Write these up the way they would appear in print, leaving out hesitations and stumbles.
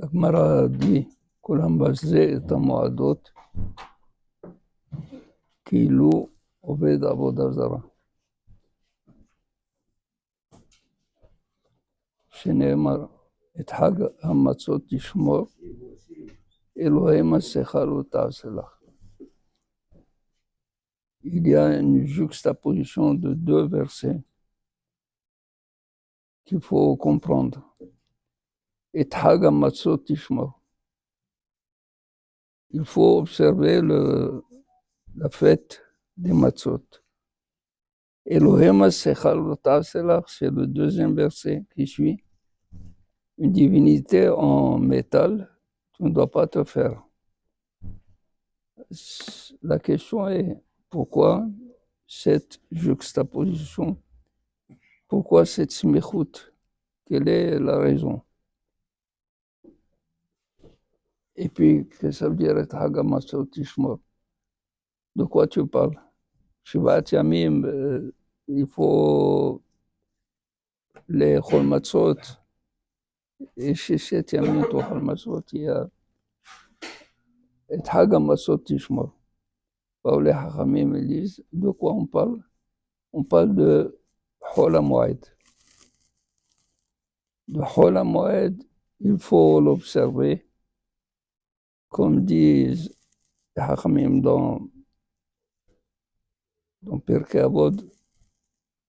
הגמרא די, כולם בזה את המועדות, כאילו עובד עבודה זרה. שנאמר, את חג המצות תשמור, אלוהי מסך לא תעשה לך. Il y a une juxtaposition de deux versets qu'il faut comprendre. Et Hag HaMatzot Tishmor. Il faut observer la fête des Matzot. Elohim Sechal Ta'aselach, c'est le deuxième verset qui suit. Une divinité en métal, tu ne dois pas te faire. La question est pourquoi cette juxtaposition? Pourquoi cette smichout? Quelle est la raison? Et puis, qu'est-ce que ça veut dire être Hag HaMatzot Tishmor? De quoi tu parles? Shivat Yamim, il faut les Chol Matzot. Et chez Shet Yamim, to Chol Matzot, il y a et Hag HaMatzot Tishmor. Les Hachamim disent, de quoi on parle? On parle de Chol HaMoed. De Chol HaMoed, il faut l'observer, comme disent les Hachamim dans Pirkei Avot,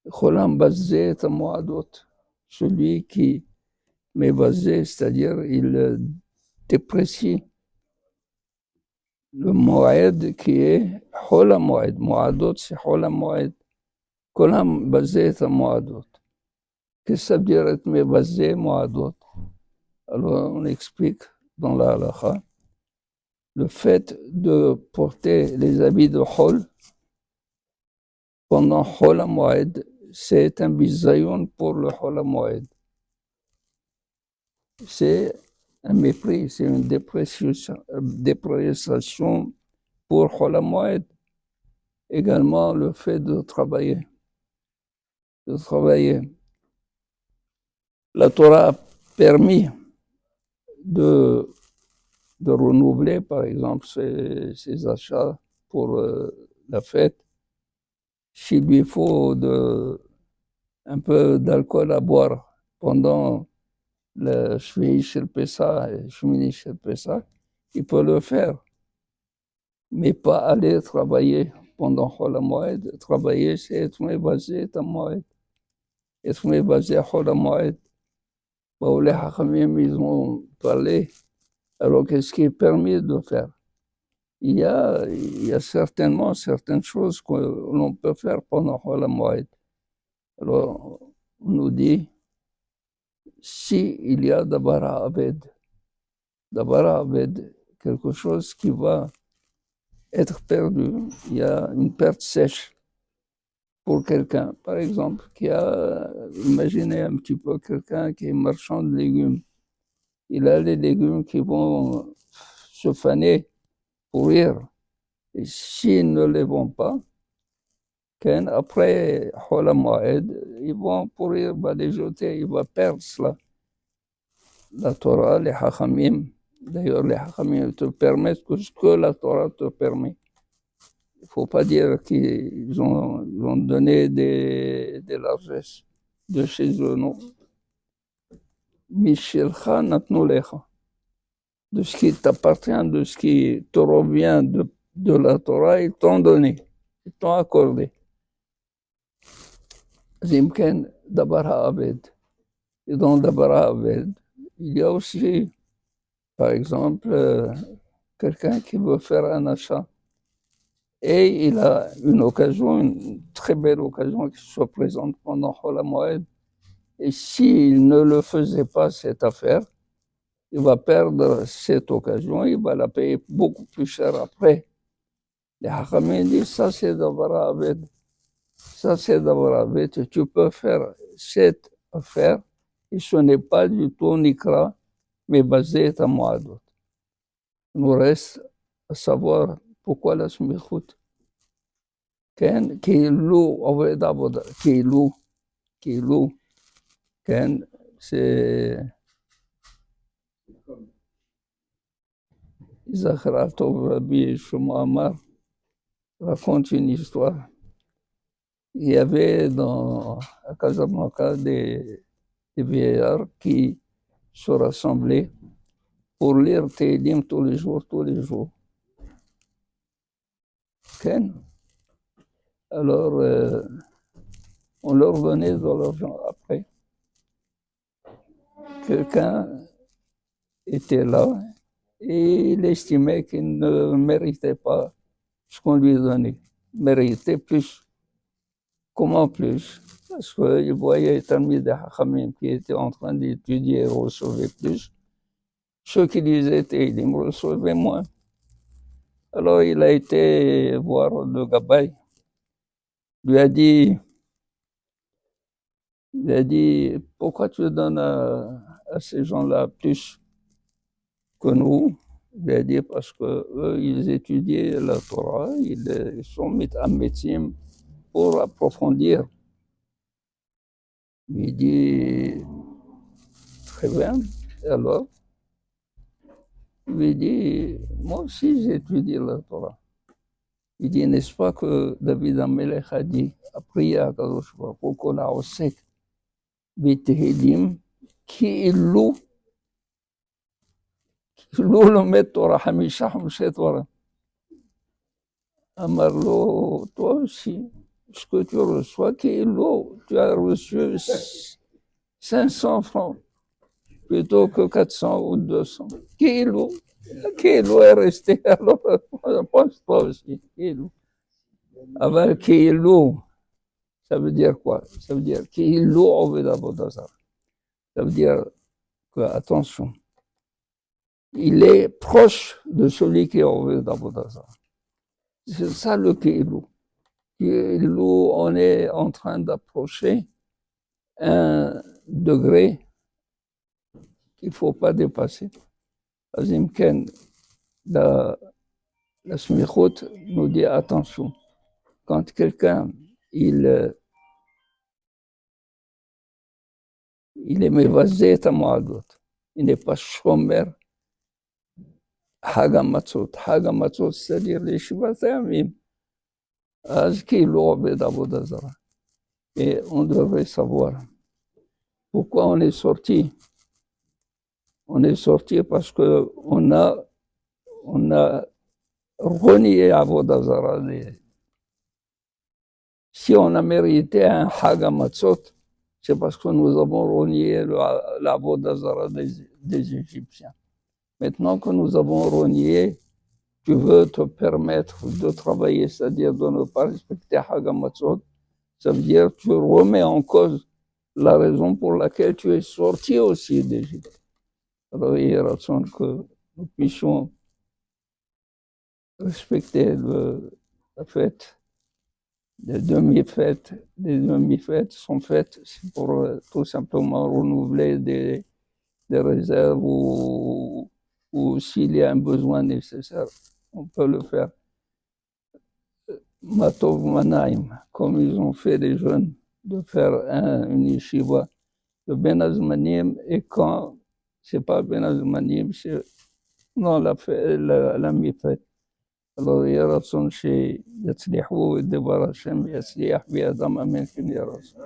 Cholam Bazé et Moadot, celui qui met basé, c'est-à-dire il déprécie le Moed qui est Chol HaMoed. Moadot, c'est Chol HaMoed. Cholam Bazé et Moadot. Qu'est-ce que ça veut dire être basé Moadot? Alors on explique dans la halakha, le fait de porter les habits de Chol pendant Chol HaMoed, c'est un bisayon pour le Chol HaMoed. C'est un mépris, c'est une dépréciation pour Chol HaMoed. Également le fait de travailler. La Torah a permis de renouveler, par exemple, ses achats pour la fête. S'il lui faut un peu d'alcool à boire pendant le Shvi'i Shel Pesach et Shmini Shel Pesach, il peut le faire, mais pas aller travailler pendant Chol HaMoed. Travailler, c'est être basé à Moed. Être basé à Chol HaMoed. Les Hachamim, ils ont parlé. Alors, qu'est-ce qui est permis de faire? Il y a certainement certaines choses que l'on peut faire pendant Chol HaMoed. Alors, on nous dit, si il y a Dabar Aved, quelque chose qui va être perdu, il y a une perte sèche pour quelqu'un, par exemple, imaginez un petit peu quelqu'un qui est marchand de légumes. Il a les légumes qui vont se faner, pourrir. Et s'ils ne les vont pas, après Chol HaMoed, ils vont pourrir, les jeter, il va perdre cela. La Torah, les Hachamim, d'ailleurs les Hachamim te permettent que ce que la Torah te permet. Il ne faut pas dire qu'ils ont donné des largesses de chez eux, non. Mishelcha natnu lecha. De ce qui t'appartient, de ce qui te revient de la Torah, ils t'ont donné, ils t'ont accordé. Zimken dabar ha'aved. Et dans dabar ha'aved, il y a aussi, par exemple, quelqu'un qui veut faire un achat. Et il a une très belle occasion qui se présente pendant Chol HaMoed. Et s'il ne le faisait pas, cette affaire, il va perdre cette occasion, il va la payer beaucoup plus cher après. Les Hachamim disent, ça c'est Davar Aved. Ça c'est Davar Aved. Tu peux faire cette affaire, et ce n'est pas du tout Nikra, mais basé à Moadot. Il nous reste à savoir pourquoi la smichout. כאילו עובד עבודה, כאילו, כן, Zahra Tov Rabbi Shlomo Amar raconte une histoire. Il y avait à Casablanca des vieillards qui se rassemblaient pour lire Tehillim tous les jours. Okay? Alors, on leur donnait de l'argent après. Quelqu'un était là et il estimait qu'il ne méritait pas ce qu'on lui donnait. Il méritait plus. Comment plus? Parce qu'il voyait Talmid de Hachamim qui était en train d'étudier et recevait plus. Ceux qui lisaient Tehillim recevaient moins. Alors il a été voir le Gabay. Il a dit, pourquoi tu donnes à ces gens-là plus que nous? Il a dit, parce qu'eux, ils étudiaient la Torah, ils sont mis en médecine pour approfondir. Il dit, très bien, et alors? Il dit, moi aussi j'étudie la Torah. Il dit, n'est-ce pas que David Amelech a dit, a prié à Kadosh Baruch Hu, qu'on a osek, בתהילים כאילו לומד תורה 5 תורה. אמר לו, toi aussi, ce que tu reçois, כאילו, tu as reçu 500 francs plutôt que 400 ou 200. כאילו est resté, alors pense toi aussi, כאילו. אבל כאילו, ça veut dire quoi? Ça veut dire כאילו עובד עבודה זרה. Ça veut dire que, attention, il est proche de celui qui est au d'Avodazar. C'est ça le Keilou. Keilou, on est en train d'approcher un degré qu'il ne faut pas dépasser. Azim Ken, la Smichot nous dit attention. Quand quelqu'un, il est mévasé à Moadot, il n'est pas chomer, Hagamatzot, c'est-à-dire les Shivatayamim. Et on devrait savoir pourquoi on est sorti. On est sorti parce qu'on a renié Avodazara. Si on a mérité un Hagamatzot, c'est parce que nous avons renié l'Avodazara des Égyptiens. Maintenant que nous avons renié, tu veux te permettre de travailler, c'est-à-dire de ne pas respecter Hagamatzot, ça veut dire que tu remets en cause la raison pour laquelle tu es sorti aussi d'Égypte. Alors il y a raison que nous puissions respecter la fête. Les demi-fêtes sont faites pour tout simplement renouveler des réserves ou s'il y a un besoin nécessaire, on peut le faire. Matov Manaim, comme ils ont fait les jeunes, de faire une yeshiva de Ben Azmanim, et quand c'est pas Ben Azmanim, c'est non la mi-fête. Alors, ya Ratzon, שיצליחו את דבר השם ויצליח בידם אמן כן יהיה רצון.